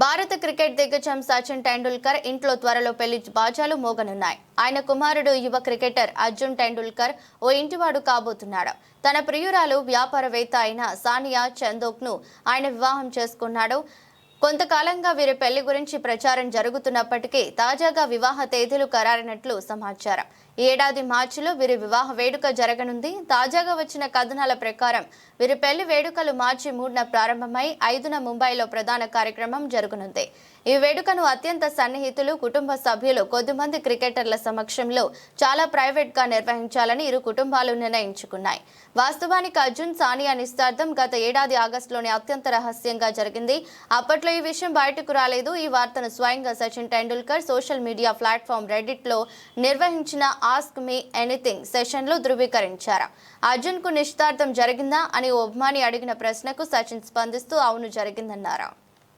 భారత క్రికెట్ దిగ్గజం సచిన్ టెండూల్కర్ ఇంట్లో త్వరలో పెళ్లి బాజాలు మోగనున్నాయి. ఆయన కుమారుడు యువ క్రికెటర్ అర్జున్ టెండూల్కర్ ఓ ఇంటివాడు కాబోతున్నాడు. తన ప్రియురాలు వ్యాపారవేత్త అయిన సానియా చందోక్ను ఆయన వివాహం చేసుకున్నాడు. కొంతకాలంగా వీరి పెళ్లి గురించి ప్రచారం జరుగుతున్నప్పటికీ తాజాగా వివాహ తేదీలు ఖరారైనట్లు సమాచారం. ఈ ఏడాది మార్చిలో వీరి వివాహ వేడుక జరగనుంది. తాజాగా వచ్చిన కథనాల ప్రకారం వీరి పెళ్లి వేడుకలు మార్చి 3న ప్రారంభమై 5న ముంబైలో ప్రధాన కార్యక్రమం జరగనుంది. ఈ వేడుకను అత్యంత సన్నిహితులు, కుటుంబ సభ్యులు, కొద్దిమంది క్రికెటర్ల సమక్షంలో చాలా ప్రైవేట్ గా నిర్వహించాలని ఇరు కుటుంబాలు నిర్ణయించుకున్నాయి. వాస్తవానికి అర్జున్ సానియా నిశ్చితార్థం గత ఏడాది ఆగస్టులోనే అత్యంత రహస్యంగా జరిగింది. అప్పట్లో ఈ విషయం బయటకు రాలేదు. ఈ వార్తను స్వయంగా Sachin Tendulkar social media platform Reddit లో నిర్వహించిన ఆస్క్ మీ ఎనీథింగ్ సెషన్ లో ధృవీకరించారు. అర్జున్ కు నిశ్చితార్థం జరిగిందా అని ఓ అభిమాని అడిగిన ప్రశ్నకు సచిన్ స్పందిస్తూ అవును జరిగిందన్నారు.